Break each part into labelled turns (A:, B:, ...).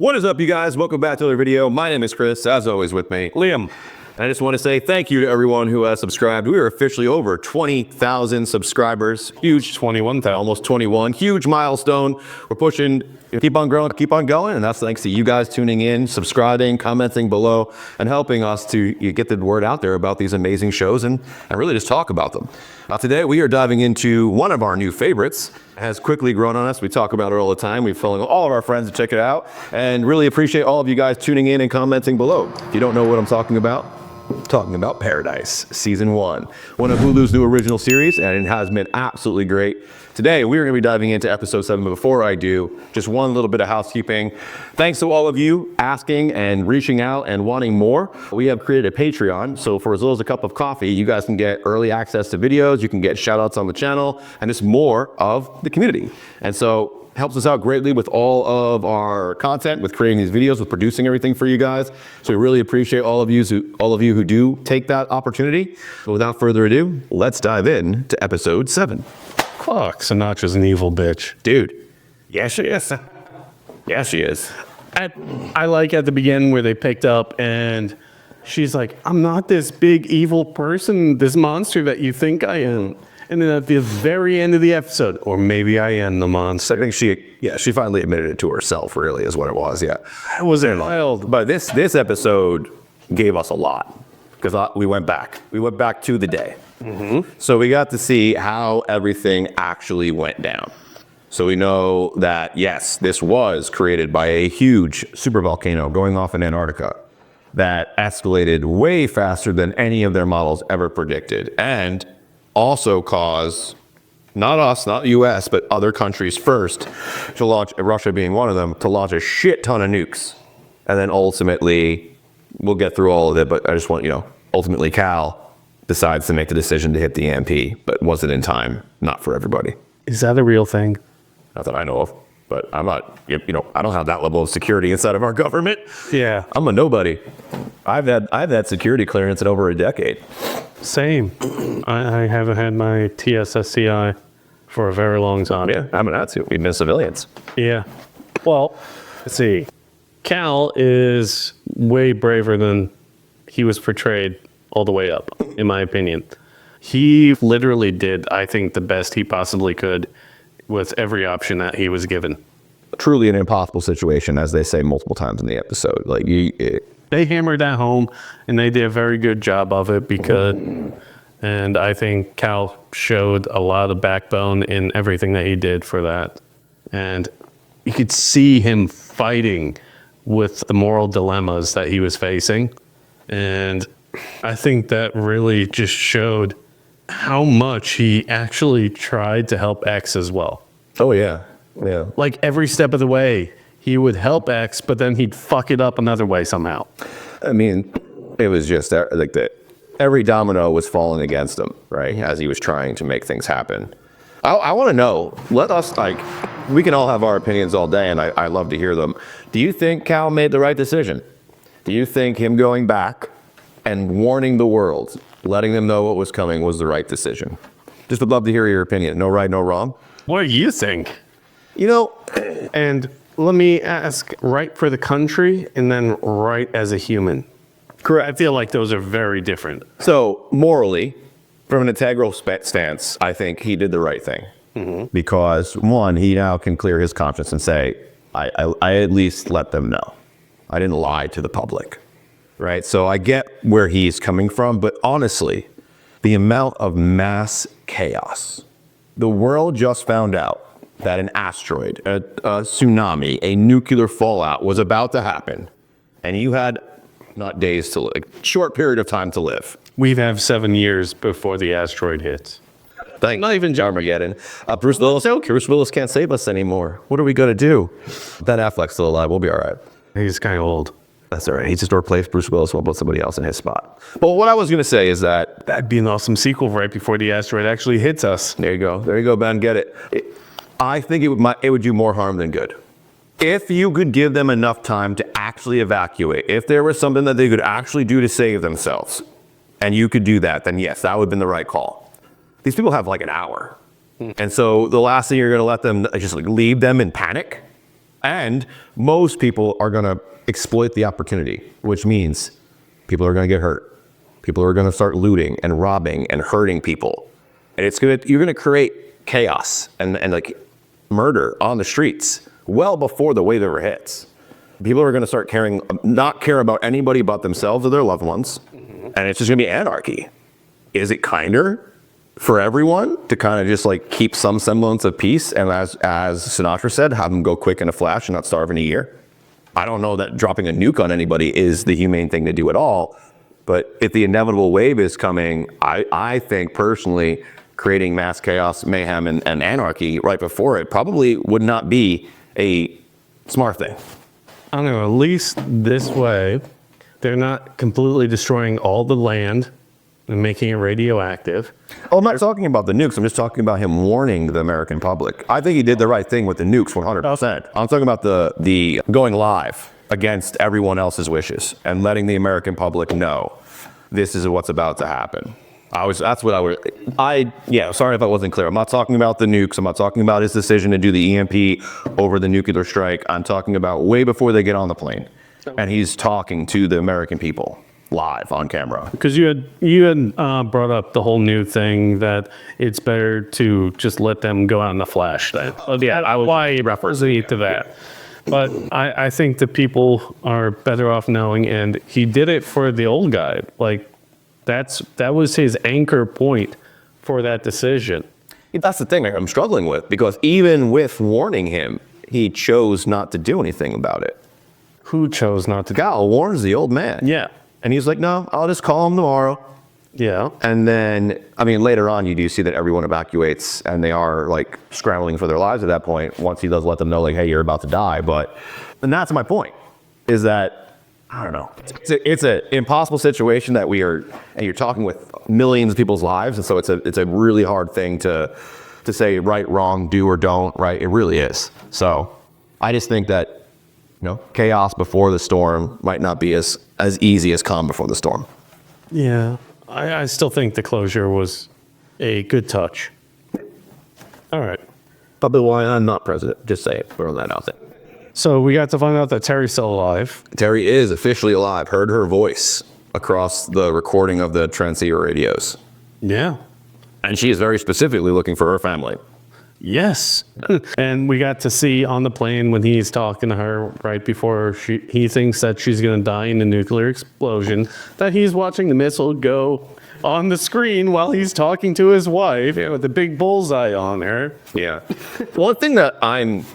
A: What is up, you guys? Welcome back to another video. My name is Chris, as always with me, Liam. And I just want to say thank you to everyone who has subscribed. We are officially over 20,000 subscribers. Huge 21,000, almost 21. Huge milestone. We're pushing, keep on growing, keep on going. And that's thanks to you guys tuning in, subscribing, commenting below, and helping us to get the word out there about these amazing shows and really just talk about them. Today, we are diving into one of our new favorites. It has quickly grown on us. We talk about it all the time. We've told all of our friends to check it out and really appreciate all of you guys tuning in and commenting below. If you don't know what I'm talking about Paradise, Season 1. One of Hulu's new original series, and it has been absolutely great. Today, we're going to be diving into Episode 7, but before I do, just one little bit of housekeeping. Thanks to all of you asking and reaching out and wanting more. We have created a Patreon, so for as little as a cup of coffee, you guys can get early access to videos, you can get shout-outs on the channel, and just more of the community. And so, helps us out greatly with all of our content, with creating these videos, with producing everything for you guys. So we really appreciate all of you who do take that opportunity. So without further ado, let's dive in to Episode 7.
B: Fuck, Sinatra's an evil bitch.
A: Dude, yeah, she is. Yeah, she is.
B: I like at the beginning where they picked up and she's like, I'm not this big evil person, this monster that you think I am. And then at the very end of the episode, or maybe I am the monster.
A: I think she finally admitted it to herself, really, is what it was, yeah.
B: That was wild.
A: But this episode gave us a lot, because we went back. We went back to the day. Mm-hmm. So we got to see how everything actually went down. So we know that, yes, this was created by a huge supervolcano going off in Antarctica that escalated way faster than any of their models ever predicted. And also cause, not us, not US, but other countries first to launch, Russia being one of them, to launch a shit ton of nukes. And then ultimately, we'll get through all of it, but I just want, ultimately Cal decides to make the decision to hit the EMP, but wasn't in time, not for everybody.
B: Is that a real thing?
A: Not that I know of, but I'm not, I don't have that level of security inside of our government.
B: Yeah.
A: I'm a nobody. I've had security clearance in over a decade.
B: Same. I haven't had my TSSCI for a very long time.
A: Yeah, I haven't had to. We've been civilians.
B: Yeah. Well, let's see. Cal is way braver than he was portrayed all the way up, in my opinion. He literally did, I think, the best he possibly could with every option that he was given.
A: Truly an impossible situation, as they say multiple times in the episode.
B: They hammered that home, and they did a very good job of it and I think Cal showed a lot of backbone in everything that he did for that. And you could see him fighting with the moral dilemmas that he was facing. And I think that really just showed how much he actually tried to help X as well.
A: Oh, yeah. Yeah.
B: Like every step of the way, he would help X, but then he'd fuck it up another way somehow.
A: I mean, it was just like that. Every domino was falling against him, right? As he was trying to make things happen. I want to know, let us, we can all have our opinions all day, and I love to hear them. Do you think Cal made the right decision? Do you think him going back and warning the world, letting them know what was coming, was the right decision? Just would love to hear your opinion. No right, no wrong.
B: What do you think? And let me ask, right for the country and then right as a human. Correct. I feel like those are very different.
A: So morally, from an integral stance, I think he did the right thing. Mm-hmm. Because one, he now can clear his conscience and say, I at least let them know. I didn't lie to the public, right? So I get where he's coming from, but honestly, the amount of mass chaos. The world just found out that an asteroid, a tsunami, a nuclear fallout was about to happen. And you had not days to live, short period of time to live.
B: We have 7 years before the asteroid hits.
A: Not even Armageddon. Bruce Willis can't save us anymore. What are we going to do? Ben Affleck's still alive. We'll be all right.
B: He's kind of old.
A: That's all right. He just replaced Bruce Willis. We'll put somebody else in his spot. But what I was going to say is that
B: that'd be an awesome sequel right before the asteroid actually hits us.
A: There you go. There you go, Ben. Get it. I think it would do more harm than good. If you could give them enough time to actually evacuate, if there was something that they could actually do to save themselves, and you could do that, then yes, that would have been the right call. These people have like an hour. And so the last thing you're going to let them just leave them in panic And most people are going to exploit the opportunity, which means people are going to get hurt. People are going to start looting and robbing and hurting people. And you're going to create chaos and like murder on the streets well before the wave ever hits. People are going to start not care about anybody but themselves or their loved ones. And it's just going to be anarchy. Is it kinder for everyone to kind of just like keep some semblance of peace? And as Sinatra said, have them go quick in a flash and not starve in a year. I don't know that dropping a nuke on anybody is the humane thing to do at all. But if the inevitable wave is coming, I think personally, creating mass chaos, mayhem, and anarchy right before it probably would not be a smart thing.
B: I don't know, at least this way, they're not completely destroying all the land and making it radioactive.
A: Oh, I'm not talking about the nukes. I'm just talking about him warning the American public. I think he did the right thing with the nukes, 100%. I'm talking about the going live against everyone else's wishes and letting the American public know this is what's about to happen. Sorry if I wasn't clear. I'm not talking about the nukes. I'm not talking about his decision to do the EMP over the nuclear strike. I'm talking about way before they get on the plane. And he's talking to the American people live on camera.
B: Because you had brought up the whole new thing that it's better to just let them go out in the flash. Why reference to that? But I think the people are better off knowing, and he did it for the old guy. Like that was his anchor point for that decision.
A: That's the thing I'm struggling with, because even with warning him, he chose not to do anything about it.
B: Who chose not to?
A: Cal warns the old man.
B: Yeah.
A: And he's like, no, I'll just call him tomorrow.
B: Yeah.
A: And then, later on, you do see that everyone evacuates and they are like scrambling for their lives at that point, once he does let them know, like, hey, you're about to die. And that's my point, is that, I don't know. It's an impossible situation that and you're talking with millions of people's lives. And so it's a really hard thing to say right, wrong, do or don't, right? It really is. So I just think that, chaos before the storm might not be as easy as calm before the storm.
B: Yeah. I still think the closure was a good touch. All right.
A: Probably why I'm not president. Just say it. Throw that out there.
B: So we got to find out that Terry's still alive.
A: Terry is officially alive. Heard her voice across the recording of the transceiver radios.
B: Yeah.
A: And she is very specifically looking for her family.
B: Yes. And we got to see on the plane when he's talking to her right before he thinks that she's going to die in a nuclear explosion, that he's watching the missile go on the screen while he's talking to his wife, with the big bullseye on her.
A: Yeah. One thing that I'm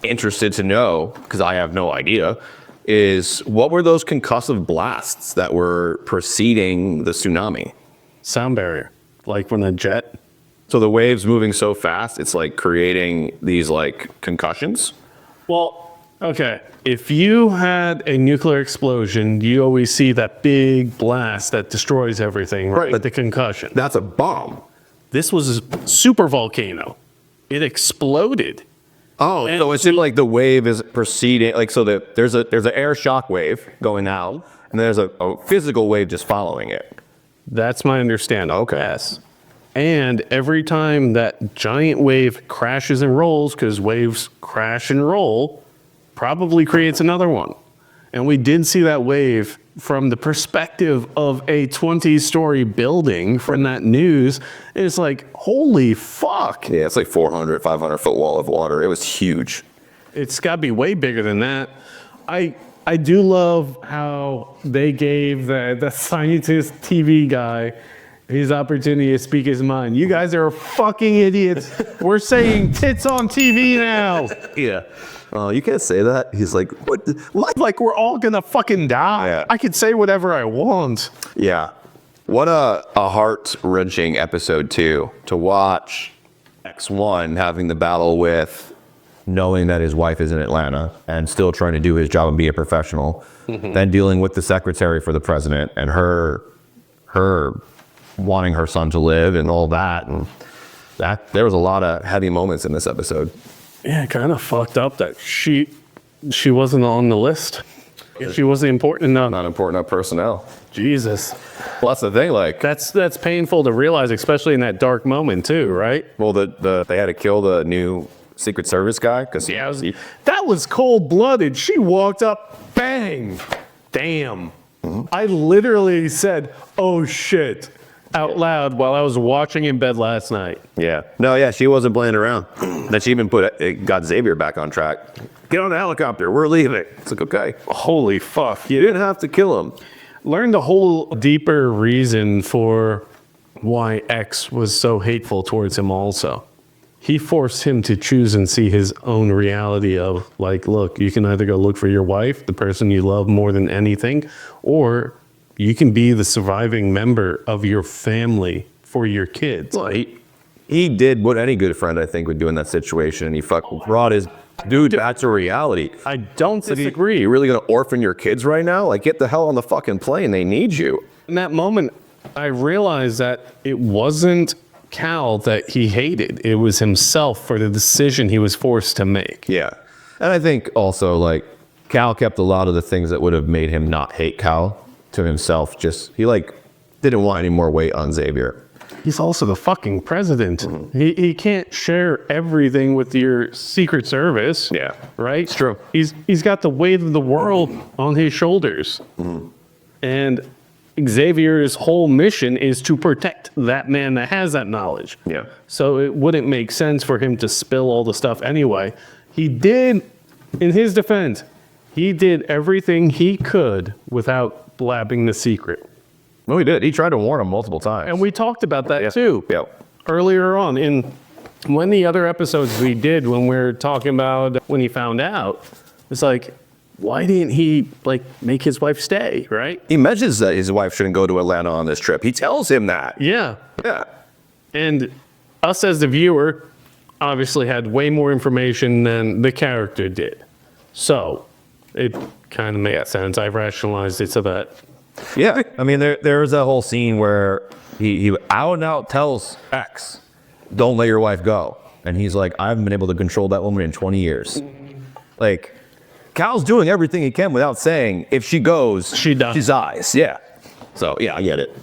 A: interested to know, because I have no idea, is what were those concussive blasts that were preceding the tsunami?
B: Sound barrier. Like when a jet.
A: So the waves moving so fast, it's like creating these like concussions?
B: Well, okay. If you had a nuclear explosion, you always see that big blast that destroys everything, right? But the concussion.
A: That's a bomb.
B: This was a super volcano. It exploded.
A: Oh, and so it's in like the wave is proceeding, like, so that there's an air shock wave going out, and there's a physical wave just following it.
B: That's my understanding.
A: Okay.
B: Yes. And every time that giant wave crashes and rolls, because waves crash and roll, probably creates another one. And we did see that wave from the perspective of a 20-story building from that news. It's like, holy fuck.
A: Yeah, it's like 400, 500-foot wall of water. It was huge.
B: It's got to be way bigger than that. I do love how they gave the scientist TV guy his opportunity to speak his mind. You guys are fucking idiots. We're saying tits on TV now.
A: Yeah. You can't say that. He's like, what?
B: Like we're all gonna fucking die.
A: Yeah.
B: I could say whatever I want.
A: Yeah. What a heart-wrenching episode, too, to watch X1 having the battle with knowing that his wife is in Atlanta and still trying to do his job and be a professional, then dealing with the secretary for the president and her wanting her son to live and all that. And there was a lot of heavy moments in this episode.
B: Yeah, kind of fucked up that she wasn't on the list. She wasn't important enough.
A: Not important enough personnel.
B: Jesus.
A: Well, that's the thing. Like
B: that's painful to realize, especially in that dark moment too, right?
A: Well, they had to kill the new Secret Service guy? Because
B: that was cold-blooded. She walked up, bang, damn. I literally said, "Oh shit," out loud while I was watching in bed last night.
A: Yeah. No, yeah, she wasn't playing around. Then she even got Xavier back on track. Get on the helicopter. We're leaving. It's like, okay.
B: Holy fuck.
A: You didn't have to kill him.
B: Learned a whole deeper reason for why X was so hateful towards him also. He forced him to choose and see his own reality of, like, look, you can either go look for your wife, the person you love more than anything, or you can be the surviving member of your family for your kids.
A: Well, he did what any good friend, I think, would do in that situation. He fucking brought his dude back to reality.
B: I don't disagree.
A: You really gonna orphan your kids right now? Like, get the hell on the fucking plane. They need you.
B: In that moment, I realized that it wasn't Cal that he hated. It was himself for the decision he was forced to make.
A: Yeah. And I think also, like, Cal kept a lot of the things that would have made him not hate Cal to himself. Just, he, like, didn't want any more weight on Xavier.
B: He's also the fucking president. He can't share everything with your Secret Service.
A: Yeah.
B: Right?
A: It's true.
B: He's got the weight of the world on his shoulders. And Xavier's whole mission is to protect that man that has that knowledge.
A: Yeah.
B: So it wouldn't make sense for him to spill all the stuff anyway. He did, in his defense, he did everything he could without blabbing the secret.
A: No, he did. He tried to warn him multiple times.
B: And we talked about that too.
A: Yeah.
B: Earlier on in one of the other episodes we did when we were talking about when he found out, it's like, why didn't he like make his wife stay, right?
A: He mentions that his wife shouldn't go to Atlanta on this trip. He tells him that.
B: Yeah.
A: Yeah.
B: And us as the viewer obviously had way more information than the character did. So it kind of made sense. I rationalized it so that.
A: Yeah. I mean, there's a whole scene where he out and out tells X, don't let your wife go. And he's like, I haven't been able to control that woman in 20 years. Like, Cal's doing everything he can without saying, if she goes,
B: She dies.
A: She dies. Yeah. So, yeah, I get it.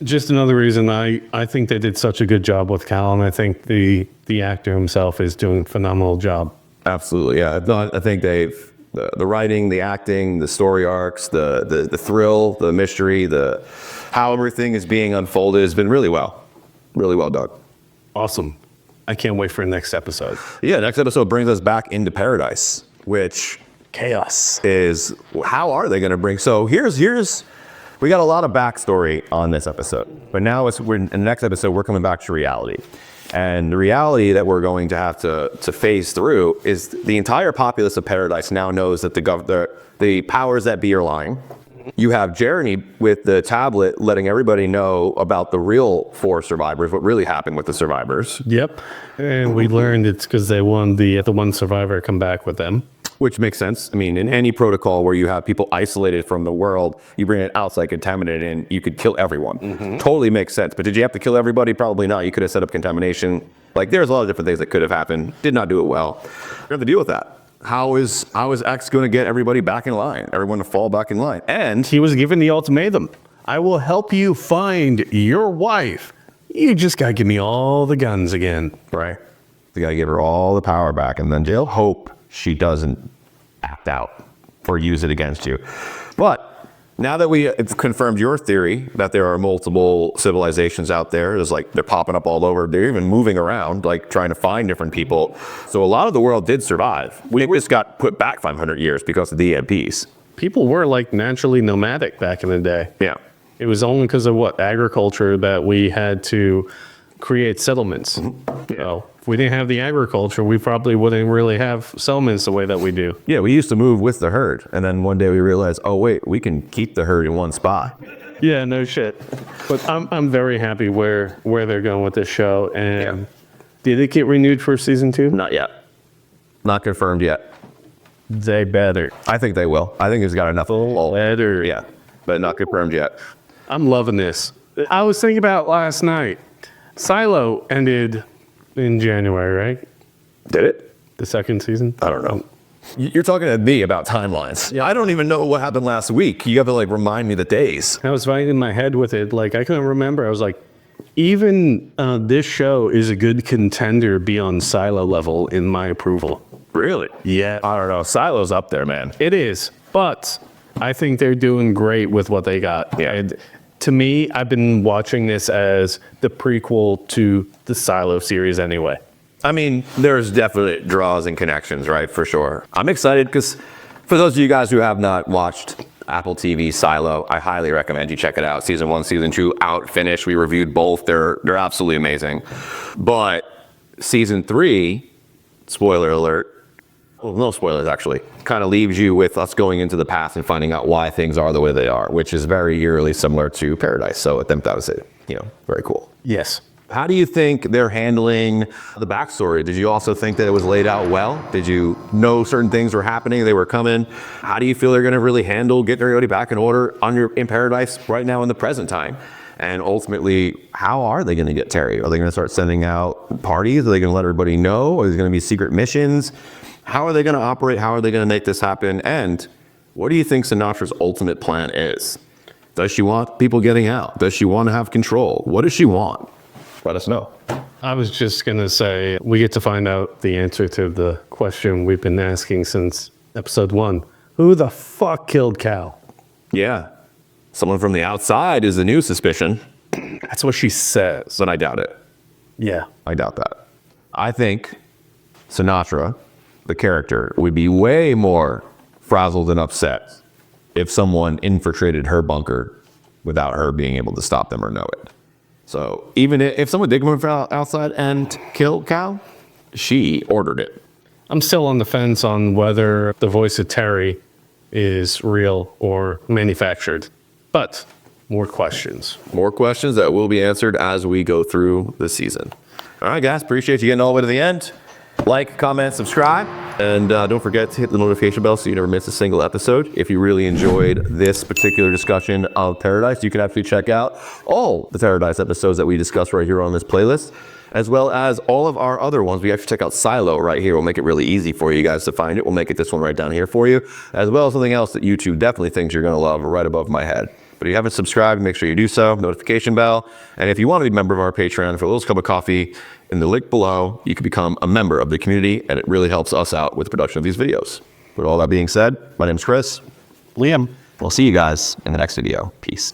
B: Just another reason I think they did such a good job with Cal, and I think the actor himself is doing a phenomenal job.
A: Absolutely, yeah. No, I think they've the writing, the acting, the story arcs, the thrill, the mystery, how everything is being unfolded has been really well done.
B: Awesome. I can't wait for the next episode.
A: Yeah, next episode brings us back into paradise, which
B: Chaos.
A: is how are they going to bring? So here's we got a lot of backstory on this episode, but now we're in the next episode we're coming back to reality. And the reality that we're going to have to phase through is the entire populace of paradise now knows that the powers that be are lying. You have Jeremy with the tablet letting everybody know about the real 4 survivors, what really happened with the survivors.
B: Yep. And we learned it's because they wanted the one survivor come back with them.
A: Which makes sense. I mean, in any protocol where you have people isolated from the world, you bring an outside contaminant in, you could kill everyone. Totally makes sense. But did you have to kill everybody? Probably not. You could have set up contamination. Like, there's a lot of different things that could have happened. Did not do it well. You have to deal with that. How is X going to get everybody back in line? Everyone to fall back in line. And
B: He was given the ultimatum. I will help you find your wife. You just got to give me all the guns again.
A: right, you got to give her all the power back, and then they'll hope she doesn't act out or use it against you. But now that it's confirmed your theory that there are multiple civilizations out there, there's like they're popping up all over. They're even moving around, like trying to find different people. So a lot of the world did survive. We just got put back 500 years because of the EMPs.
B: People were like naturally nomadic back in the day.
A: Yeah.
B: It was only because of agriculture that we had to create settlements. So if we didn't have the agriculture, we probably wouldn't really have settlements the way that we do.
A: Yeah, we used to move with the herd, and then one day we realized, oh wait, we can keep the herd in one spot.
B: Yeah, no shit. But I'm very happy where they're going with this show. And did it get renewed for season 2?
A: Not yet. Not confirmed yet.
B: They better.
A: I think they will. I think it's got enough.
B: Better.
A: Yeah, but not confirmed yet.
B: I'm loving this. I was thinking about last night. Silo ended in January, right?
A: Did it?
B: The second season?
A: I don't know. You're talking to me about timelines. Yeah, I don't even know what happened last week. You have to like remind me the days.
B: I was fighting in my head with it. Like, I couldn't remember. I was like, Even this show is a good contender beyond Silo level in my approval.
A: Really?
B: Yeah,
A: I don't know. Silo's up there, man.
B: it is. But I think they're doing great with what they got.
A: Yeah.
B: And to me, I've been watching this as the prequel to the Silo series anyway.
A: I mean, there's definite draws and connections, right? For sure. I'm excited because for those of you guys who have not watched Apple TV Silo, I highly recommend you check it out. Season 1, Season 2, out, finished. We reviewed both. They're absolutely amazing. But Season 3, spoiler alert, well, no spoilers actually, kind of leaves you with us going into the past and finding out why things are the way they are, which is very eerily similar to Paradise. So I think that was it, very cool.
B: Yes.
A: How do you think they're handling the backstory? Did you also think that it was laid out well? Did you know certain things were happening, they were coming? How do you feel they're going to really handle getting everybody back in order in Paradise right now in the present time? And ultimately, how are they going to get Terry? Are they going to start sending out parties? Are they going to let everybody know? Are there going to be secret missions? How are they going to operate? How are they going to make this happen? And what do you think Sinatra's ultimate plan is? Does she want people getting out? Does she want to have control? What does she want? Let us know.
B: I was just going to say, we get to find out the answer to the question we've been asking since episode 1. Who the fuck killed Cal?
A: Yeah. Someone from the outside is the new suspicion,
B: That's what she says.
A: but I doubt it.
B: Yeah.
A: I doubt that. I think Sinatra, the character, would be way more frazzled and upset if someone infiltrated her bunker without her being able to stop them or know it. So even if someone did come from outside and kill Cal, she ordered it.
B: I'm still on the fence on whether the voice of Terry is real or manufactured. But more questions.
A: More questions that will be answered as we go through the season. All right, guys, appreciate you getting all the way to the end. Like, comment, subscribe, and don't forget to hit the notification bell so you never miss a single episode. If you really enjoyed this particular discussion of Paradise, you can actually check out all the Paradise episodes that we discussed right here on this playlist, as well as all of our other ones. We actually check out Silo right here. We'll make it really easy for you guys to find it. We'll make it this one right down here for you, as well as something else that YouTube definitely thinks you're going to love right above my head. But if you haven't subscribed, make sure you do so, notification bell. And if you want to be a member of our Patreon for a little cup of coffee, in the link below, you can become a member of the community, and it really helps us out with the production of these videos. With all that being said, my name's Chris.
B: Liam.
A: We'll see you guys in the next video. Peace.